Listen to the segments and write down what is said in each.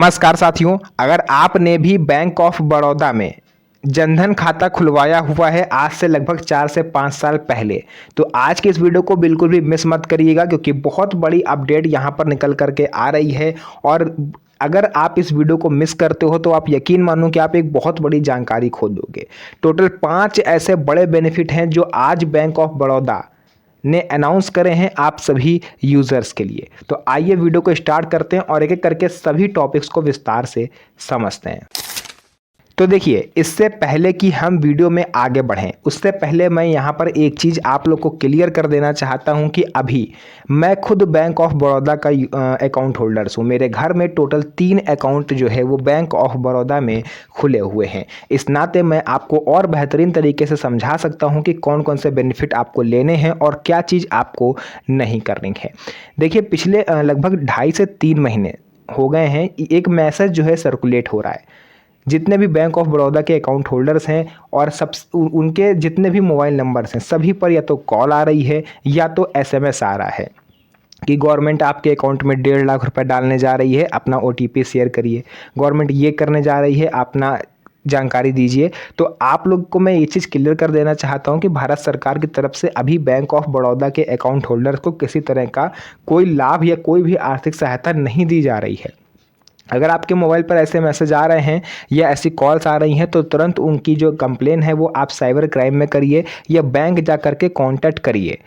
नमस्कार साथियों, अगर आपने भी बैंक ऑफ बड़ौदा में जनधन खाता खुलवाया हुआ है आज से लगभग 4 से 5 साल पहले, तो आज के इस वीडियो को बिल्कुल भी मिस मत करिएगा क्योंकि बहुत बड़ी अपडेट यहाँ पर निकल करके आ रही है। और अगर आप इस वीडियो को मिस करते हो तो आप यकीन मानो कि आप एक बहुत बड़ी जानकारी खो दोगे। टोटल 5 ऐसे बड़े बेनिफिट हैं जो आज बैंक ऑफ बड़ौदा ने अनाउंस करे हैं आप सभी यूज़र्स के लिए। तो आइए वीडियो को स्टार्ट करते हैं और एक एक करके सभी टॉपिक्स को विस्तार से समझते हैं। तो देखिए, इससे पहले कि हम वीडियो में आगे बढ़ें उससे पहले मैं यहाँ पर एक चीज़ आप लोग को क्लियर कर देना चाहता हूँ कि अभी मैं खुद बैंक ऑफ बड़ौदा का अकाउंट होल्डर्स हूँ। मेरे घर में टोटल 3 अकाउंट जो है वो बैंक ऑफ बड़ौदा में खुले हुए हैं। इस नाते मैं आपको और बेहतरीन तरीके से समझा सकता हूँ कि कौन कौन से बेनिफिट आपको लेने हैं और क्या चीज़ आपको नहीं करनी है। देखिए, पिछले लगभग 2.5 से 3 महीने हो गए हैं, एक मैसेज जो है सर्कुलेट हो रहा है। जितने भी बैंक ऑफ बड़ौदा के अकाउंट होल्डर्स हैं और सब उनके जितने भी मोबाइल नंबर्स हैं सभी पर या तो कॉल आ रही है या तो एसएमएस आ रहा है कि गवर्नमेंट आपके अकाउंट में 1.5 लाख रुपए डालने जा रही है, अपना ओटीपी शेयर करिए, गवर्नमेंट ये करने जा रही है, अपना जानकारी दीजिए। तो आप लोग को मैं ये चीज़ क्लियर कर देना चाहता हूँ कि भारत सरकार की तरफ से अभी बैंक ऑफ बड़ौदा के अकाउंट होल्डर्स को किसी तरह का कोई लाभ या कोई भी आर्थिक सहायता नहीं दी जा रही है। अगर आपके मोबाइल पर ऐसे मैसेज आ रहे हैं या ऐसी कॉल्स आ रही हैं तो तुरंत उनकी जो कंप्लेन है वो आप साइबर क्राइम में करिए या बैंक जा कर के कॉन्टैक्ट करिए,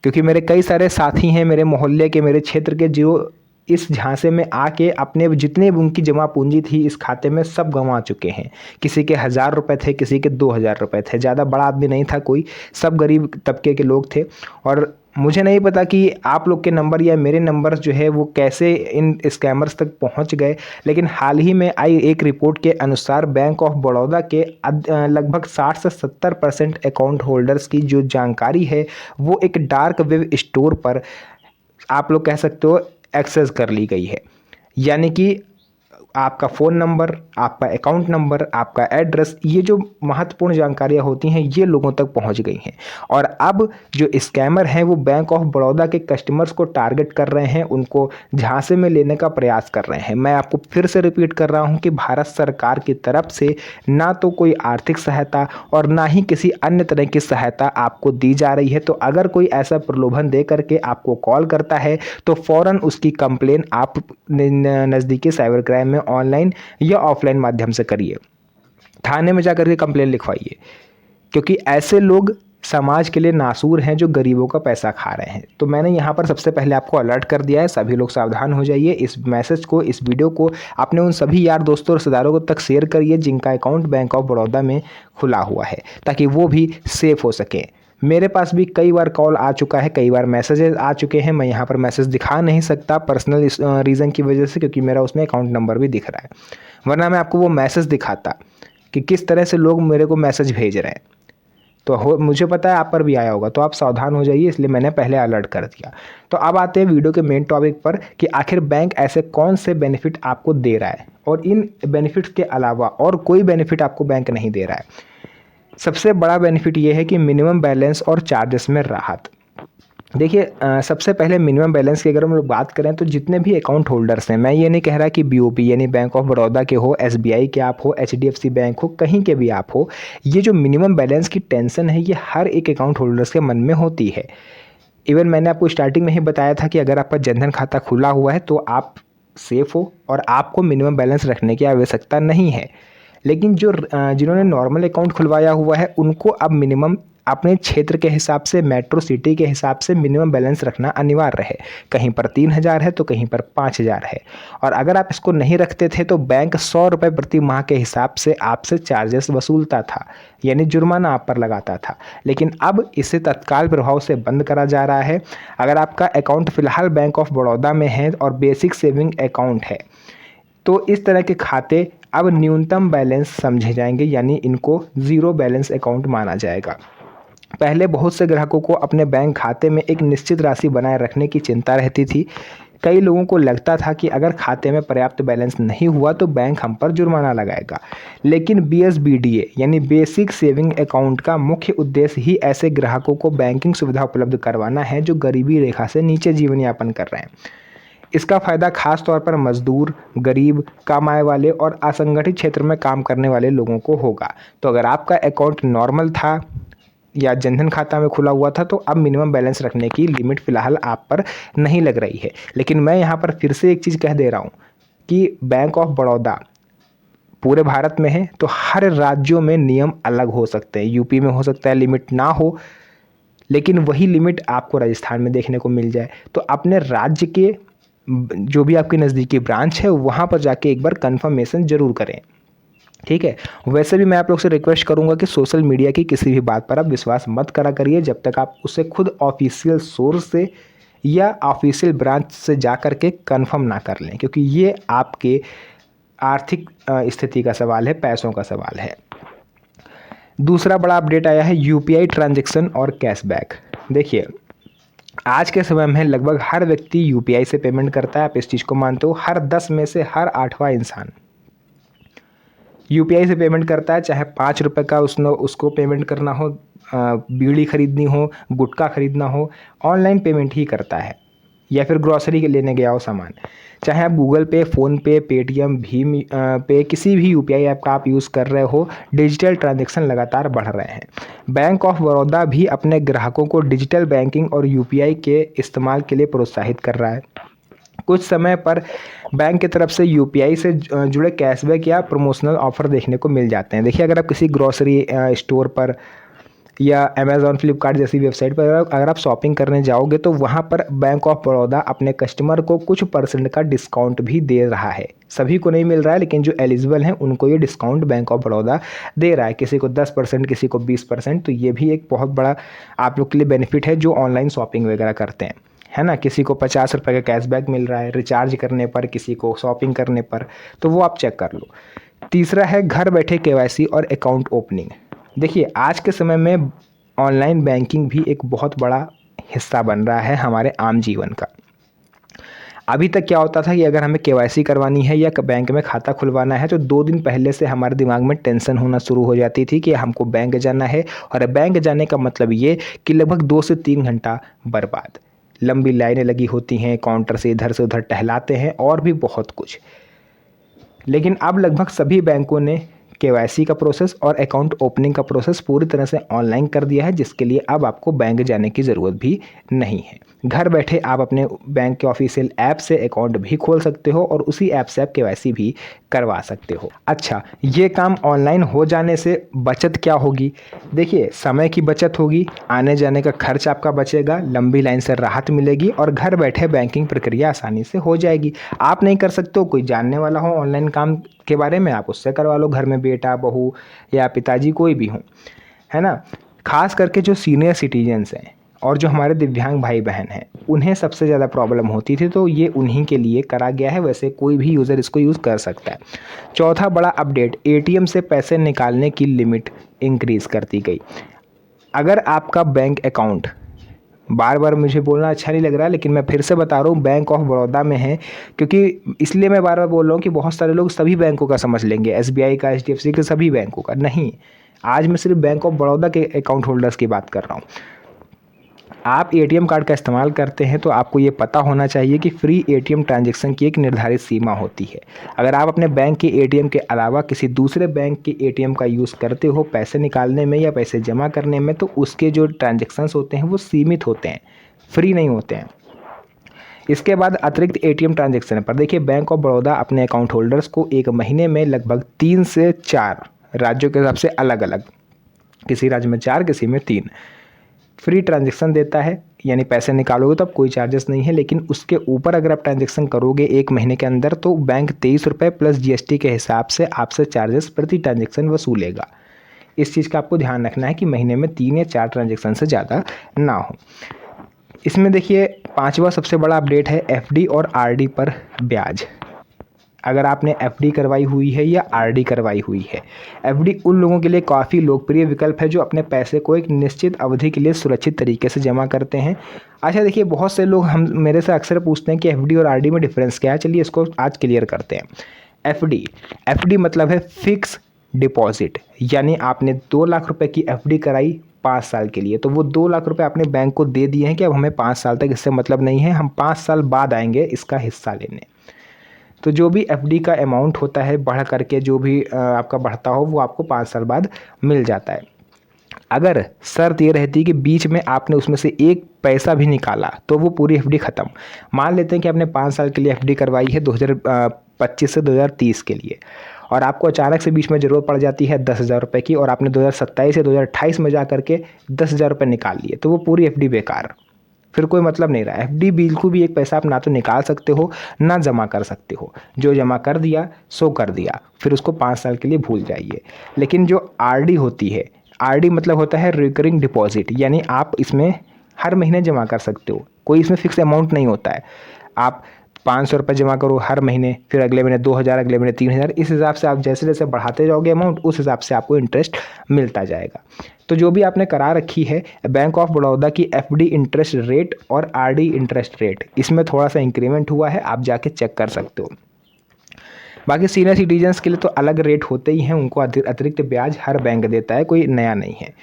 क्योंकि मेरे कई सारे साथी हैं मेरे मोहल्ले के, मेरे क्षेत्र के, जो इस झांसे में आके अपने जितने भी उनकी जमा पूंजी थी इस खाते में सब गंवा चुके हैं। किसी के 1000 रुपये थे, किसी के 2000 रुपये थे, ज़्यादा बड़ा आदमी नहीं था कोई, सब गरीब तबके के लोग थे। और मुझे नहीं पता कि आप लोग के नंबर या मेरे नंबर्स जो है वो कैसे इन स्कैमर्स तक पहुंच गए, लेकिन हाल ही में आई एक रिपोर्ट के अनुसार बैंक ऑफ बड़ौदा के लगभग 60 से 70% अकाउंट होल्डर्स की जो जानकारी है वो एक डार्क वेब स्टोर पर आप लोग कह सकते हो एक्सेस कर ली गई है। यानी कि आपका फ़ोन नंबर, आपका अकाउंट नंबर, आपका एड्रेस, ये जो महत्वपूर्ण जानकारियाँ होती हैं ये लोगों तक पहुंच गई हैं। और अब जो स्कैमर हैं वो बैंक ऑफ बड़ौदा के कस्टमर्स को टारगेट कर रहे हैं, उनको झांसे में लेने का प्रयास कर रहे हैं। मैं आपको फिर से रिपीट कर रहा हूं कि भारत सरकार की तरफ से ना तो कोई आर्थिक सहायता और ना ही किसी अन्य तरह की सहायता आपको दी जा रही है। तो अगर कोई ऐसा प्रलोभन दे करके आपको कॉल करता है तो फ़ौरन उसकी कंप्लेन आप नज़दीकी साइबर क्राइम में ऑनलाइन या ऑफलाइन माध्यम से करिए, थाने में जाकर के कंप्लेन लिखवाइए, क्योंकि ऐसे लोग समाज के लिए नासूर हैं जो गरीबों का पैसा खा रहे हैं। तो मैंने यहाँ पर सबसे पहले आपको अलर्ट कर दिया है, सभी लोग सावधान हो जाइए। इस मैसेज को, इस वीडियो को अपने उन सभी यार दोस्तों और रिश्तेदारों को तक शेयर करिए जिनका अकाउंट बैंक ऑफ बड़ौदा में खुला हुआ है, ताकि वो भी सेफ हो सकें। मेरे पास भी कई बार कॉल आ चुका है, कई बार मैसेजेस आ चुके हैं। मैं यहाँ पर मैसेज दिखा नहीं सकता पर्सनल रीज़न की वजह से, क्योंकि मेरा उसमें अकाउंट नंबर भी दिख रहा है, वरना मैं आपको वो मैसेज दिखाता कि किस तरह से लोग मेरे को मैसेज भेज रहे हैं। तो मुझे पता है आप पर भी आया होगा, तो आप सावधान हो जाइए, इसलिए मैंने पहले अलर्ट कर दिया। तो अब आते हैं वीडियो के मेन टॉपिक पर कि आखिर बैंक ऐसे कौन से बेनिफिट आपको दे रहा है और इन बेनिफिट्स के अलावा और कोई बेनिफिट आपको बैंक नहीं दे रहा है। सबसे बड़ा बेनिफिट ये है कि मिनिमम बैलेंस और चार्जेस में राहत। देखिए, सबसे पहले मिनिमम बैलेंस की अगर हम लोग बात करें तो जितने भी अकाउंट होल्डर्स हैं, मैं ये नहीं कह रहा कि बीओबी यानी बैंक ऑफ बड़ौदा के हो, एसबीआई के आप हो, एचडीएफसी बैंक हो, कहीं के भी आप हो, ये जो मिनिमम बैलेंस की टेंशन है ये हर एक अकाउंट होल्डर्स के मन में होती है। इवन मैंने आपको स्टार्टिंग में ही बताया था कि अगर आपका जनधन खाता खुला हुआ है तो आप सेफ हो और आपको मिनिमम बैलेंस रखने की आवश्यकता नहीं है। लेकिन जो जिन्होंने नॉर्मल अकाउंट खुलवाया हुआ है उनको अब मिनिमम अपने क्षेत्र के हिसाब से, मेट्रो सिटी के हिसाब से मिनिमम बैलेंस रखना अनिवार्य है। कहीं पर 3000 है तो कहीं पर 5000 है। और अगर आप इसको नहीं रखते थे तो बैंक 100 रुपये प्रति माह के हिसाब से आपसे चार्जेस वसूलता था, यानी जुर्माना आप पर लगाता था। लेकिन अब इसे तत्काल प्रभाव से बंद करा जा रहा है। अगर आपका अकाउंट फ़िलहाल बैंक ऑफ बड़ौदा में है और बेसिक सेविंग अकाउंट है तो इस तरह के खाते अब न्यूनतम बैलेंस समझे जाएंगे, यानी इनको ज़ीरो बैलेंस अकाउंट माना जाएगा। पहले बहुत से ग्राहकों को अपने बैंक खाते में एक निश्चित राशि बनाए रखने की चिंता रहती थी। कई लोगों को लगता था कि अगर खाते में पर्याप्त बैलेंस नहीं हुआ तो बैंक हम पर जुर्माना लगाएगा। लेकिन बीएसबीडीए यानी बेसिक सेविंग अकाउंट का मुख्य उद्देश्य ही ऐसे ग्राहकों को बैंकिंग सुविधा उपलब्ध करवाना है जो गरीबी रेखा से नीचे जीवन यापन कर रहे हैं। इसका फ़ायदा खास तौर पर मजदूर, गरीब, कम आय वाले और असंगठित क्षेत्र में काम करने वाले लोगों को होगा। तो अगर आपका अकाउंट नॉर्मल था या जनधन खाता में खुला हुआ था तो अब मिनिमम बैलेंस रखने की लिमिट फ़िलहाल आप पर नहीं लग रही है। लेकिन मैं यहाँ पर फिर से एक चीज़ कह दे रहा हूँ कि बैंक ऑफ बड़ौदा पूरे भारत में है, तो हर राज्यों में नियम अलग हो सकते हैं। यूपी में हो सकता है लिमिट ना हो, लेकिन वही लिमिट आपको राजस्थान में देखने को मिल जाए। तो अपने राज्य के जो भी आपकी नज़दीकी ब्रांच है वहाँ पर जाके एक बार कन्फर्मेशन ज़रूर करें, ठीक है। वैसे भी मैं आप लोग से रिक्वेस्ट करूंगा कि सोशल मीडिया की किसी भी बात पर आप विश्वास मत करा करिए जब तक आप उसे खुद ऑफिशियल सोर्स से या ऑफिशियल ब्रांच से जा कर के कन्फर्म ना कर लें, क्योंकि ये आपके आर्थिक स्थिति का सवाल है, पैसों का सवाल है। दूसरा बड़ा अपडेट आया है यूपीआई ट्रांजैक्शन और कैशबैक। देखिए, आज के समय में लगभग हर व्यक्ति यूपीआई से पेमेंट करता है। आप इस चीज़ को मानते हो? हर 10 में से हर 8वां इंसान यूपीआई से पेमेंट करता है, चाहे 5 रुपये का उसको पेमेंट करना हो, बीड़ी खरीदनी हो, गुटखा खरीदना हो, ऑनलाइन पेमेंट ही करता है, या फिर ग्रॉसरी के लेने गया हो सामान। चाहे आप गूगल पे, फ़ोनपे, पेटीएम, भीम पे, किसी भी यूपीआई ऐप का आप यूज़ कर रहे हो, डिजिटल ट्रांजैक्शन लगातार बढ़ रहे हैं। बैंक ऑफ बड़ौदा भी अपने ग्राहकों को डिजिटल बैंकिंग और यूपीआई के इस्तेमाल के लिए प्रोत्साहित कर रहा है। कुछ समय पर बैंक की तरफ से यूपीआई से जुड़े कैशबैक या प्रमोशनल ऑफ़र देखने को मिल जाते हैं। देखिए, अगर आप किसी ग्रॉसरी स्टोर पर या अमेज़ॉन, फ्लिपकार्ट जैसी वेबसाइट पर अगर आप शॉपिंग करने जाओगे तो वहाँ पर बैंक ऑफ बड़ौदा अपने कस्टमर को कुछ % का डिस्काउंट भी दे रहा है। सभी को नहीं मिल रहा है, लेकिन जो एलिजिबल हैं उनको ये डिस्काउंट बैंक ऑफ बड़ौदा दे रहा है। किसी को 10%, किसी को 20%। तो ये भी एक बहुत बड़ा आप लोग के लिए बेनिफिट है जो ऑनलाइन शॉपिंग वगैरह करते हैं, है ना। किसी को 50 रुपये का कैशबैक मिल रहा है रिचार्ज करने पर, किसी को शॉपिंग करने पर, तो वो आप चेक कर लो। तीसरा है घर बैठे केवाईसी और अकाउंट ओपनिंग। देखिए, आज के समय में ऑनलाइन बैंकिंग भी एक बहुत बड़ा हिस्सा बन रहा है हमारे आम जीवन का। अभी तक क्या होता था कि अगर हमें केवाईसी करवानी है या बैंक में खाता खुलवाना है तो 2 दिन पहले से हमारे दिमाग में टेंशन होना शुरू हो जाती थी कि हमको बैंक जाना है, और बैंक जाने का मतलब ये कि लगभग 2 से 3 घंटा बर्बाद, लंबी लाइनें लगी होती हैं, काउंटर से उधर टहलाते हैं और भी बहुत कुछ। लेकिन अब लगभग सभी बैंकों ने केवाईसी का प्रोसेस और अकाउंट ओपनिंग का प्रोसेस पूरी तरह से ऑनलाइन कर दिया है, जिसके लिए अब आपको बैंक जाने की ज़रूरत भी नहीं है। घर बैठे आप अपने बैंक के ऑफिशियल ऐप से अकाउंट भी खोल सकते हो और उसी ऐप से आप केवाईसी भी करवा सकते हो। अच्छा, ये काम ऑनलाइन हो जाने से बचत क्या होगी? देखिए, समय की बचत होगी, आने जाने का खर्च आपका बचेगा, लंबी लाइन से राहत मिलेगी और घर बैठे बैंकिंग प्रक्रिया आसानी से हो जाएगी। आप नहीं कर सकते हो, कोई जानने वाला हो ऑनलाइन काम के बारे में, आप उससे करवा लो। घर में बेटा, बहू या पिताजी कोई भी हो, है ना। खास करके जो सीनियर सिटीजन्स हैं और जो हमारे दिव्यांग भाई बहन हैं, उन्हें सबसे ज़्यादा प्रॉब्लम होती थी, तो ये उन्हीं के लिए करा गया है। वैसे कोई भी यूज़र इसको यूज़ कर सकता है। चौथा बड़ा अपडेट, एटीएम से पैसे निकालने की लिमिट इंक्रीज़ कर दी गई। अगर आपका बैंक अकाउंट, बार बार मुझे बोलना अच्छा नहीं लग रहा है लेकिन मैं फिर से बता रहा हूँ, बैंक ऑफ बड़ौदा में है, क्योंकि इसलिए मैं बार बार बोल रहा हूँ कि बहुत सारे लोग सभी बैंकों का समझ लेंगे, एसबीआई का, एचडीएफसी के, सभी बैंकों का नहीं। आज मैं सिर्फ बैंक ऑफ बड़ौदा के अकाउंट होल्डर्स की बात कर रहा हूँ। आप एटीएम कार्ड का इस्तेमाल करते हैं तो आपको ये पता होना चाहिए कि फ्री एटीएम ट्रांजैक्शन की एक निर्धारित सीमा होती है। अगर आप अपने बैंक के एटीएम के अलावा किसी दूसरे बैंक के एटीएम का यूज़ करते हो पैसे निकालने में या पैसे जमा करने में, तो उसके जो ट्रांजैक्शंस होते हैं वो सीमित होते हैं, फ्री नहीं होते हैं। इसके बाद अतिरिक्त एटीएम ट्रांजैक्शन पर देखिए, बैंक ऑफ बड़ौदा अपने अकाउंट होल्डर्स को एक महीने में लगभग 3 से 4 राज्यों के हिसाब से अलग अलग, किसी राज्य में 4, किसी में 3 फ्री ट्रांजैक्शन देता है। यानी पैसे निकालोगे तो अब कोई चार्जेस नहीं है, लेकिन उसके ऊपर अगर आप ट्रांजैक्शन करोगे 1 महीने के अंदर तो बैंक 23 रुपये प्लस जीएसटी के हिसाब से आपसे चार्जेस प्रति ट्रांजैक्शन वसूलेगा। इस चीज़ का आपको ध्यान रखना है कि महीने में 3 या 4 ट्रांजैक्शन से ज़्यादा ना हो। इसमें देखिए, 5वां सबसे बड़ा अपडेट है एफडी और आरडी पर ब्याज। अगर आपने एफडी करवाई हुई है या आरडी करवाई हुई है, एफडी उन लोगों के लिए काफ़ी लोकप्रिय विकल्प है जो अपने पैसे को एक निश्चित अवधि के लिए सुरक्षित तरीके से जमा करते हैं। अच्छा देखिए, बहुत से लोग मेरे से अक्सर पूछते हैं कि एफडी और आरडी में डिफरेंस क्या है। चलिए इसको आज क्लियर करते हैं। एफडी मतलब है फिक्स डिपॉजिट, यानी आपने 2 लाख रुपए की एफडी कराई 5 साल के लिए। तो वो 2 लाख रुपए आपने बैंक को दे दिए हैं कि अब हमें 5 साल तक इससे मतलब नहीं है, हम 5 साल बाद आएंगे इसका हिस्सा लेने। तो जो भी एफडी का अमाउंट होता है बढ़ करके जो भी आपका बढ़ता हो वो आपको 5 साल बाद मिल जाता है। अगर शर्त ये रहती है कि बीच में आपने उसमें से एक पैसा भी निकाला तो वो पूरी एफडी ख़त्म। मान लेते हैं कि आपने 5 साल के लिए एफडी करवाई है 2025 से 2030 के लिए, और आपको अचानक से बीच में ज़रूरत पड़ जाती है 10,000 रुपये की, और आपने 2027 या 2028 में जा करके 10,000 रुपये निकाल लिए, तो वो पूरी एफडी बेकार, फिर कोई मतलब नहीं रहा। एफडी बिल्कुल भी एक पैसा आप ना तो निकाल सकते हो ना जमा कर सकते हो। जो जमा कर दिया सो कर दिया, फिर उसको 5 साल के लिए भूल जाइए। लेकिन जो आरडी होती है, आरडी मतलब होता है रिकरिंग डिपॉजिट, यानी आप इसमें हर महीने जमा कर सकते हो, कोई इसमें फिक्स अमाउंट नहीं होता है। आप 500 रुपये जमा करो हर महीने, फिर अगले महीने 2,000, अगले महीने 3,000, इस हिसाब से आप जैसे जैसे बढ़ाते जाओगे अमाउंट उस हिसाब से आपको इंटरेस्ट मिलता जाएगा। तो जो भी आपने करा रखी है बैंक ऑफ बड़ौदा की एफडी इंटरेस्ट रेट और आरडी इंटरेस्ट रेट, इसमें थोड़ा सा इंक्रीमेंट हुआ है, आप जाके चेक कर सकते हो। बाकी सीनियर सिटीजन्स के लिए तो अलग रेट होते ही हैं, उनको अतिरिक्त ब्याज हर बैंक देता है, कोई नया नहीं है।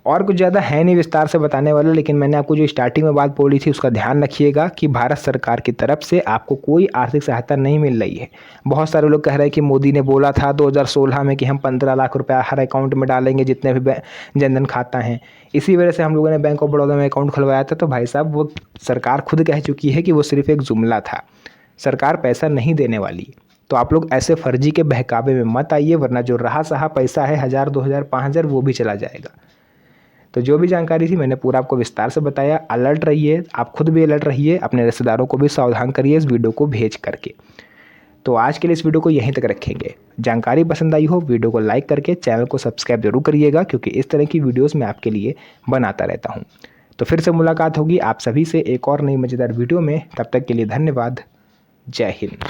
और कुछ ज़्यादा है नहीं विस्तार से बताने वाला, लेकिन मैंने आपको जो स्टार्टिंग में बात बोली थी उसका ध्यान रखिएगा कि भारत सरकार की तरफ से आपको कोई आर्थिक सहायता नहीं मिल रही है। बहुत सारे लोग कह रहे हैं कि मोदी ने बोला था 2016 में कि हम 15 लाख रुपया हर अकाउंट में डालेंगे जितने भी जनधन खाता हैं, इसी वजह से हम लोगों ने बैंक ऑफ बड़ौदा में अकाउंट खुलवाया था। तो भाई साहब वो सरकार खुद कह चुकी है कि वो सिर्फ एक जुमला था, सरकार पैसा नहीं देने वाली। तो आप लोग ऐसे फर्जी के बहकावे में मत आइए, वरना जो रहा सहा पैसा है 1,000, 2,000, 5,000 वो भी चला जाएगा। तो जो भी जानकारी थी मैंने पूरा आपको विस्तार से बताया। अलर्ट रहिए, आप खुद भी अलर्ट रहिए, अपने रिश्तेदारों को भी सावधान करिए इस वीडियो को भेज करके। तो आज के लिए इस वीडियो को यहीं तक रखेंगे। जानकारी पसंद आई हो वीडियो को लाइक करके चैनल को सब्सक्राइब जरूर करिएगा, क्योंकि इस तरह की वीडियोस मैं आपके लिए बनाता रहता हूँ। तो फिर से मुलाकात होगी आप सभी से एक और नई मज़ेदार वीडियो में, तब तक के लिए धन्यवाद। जय हिंद।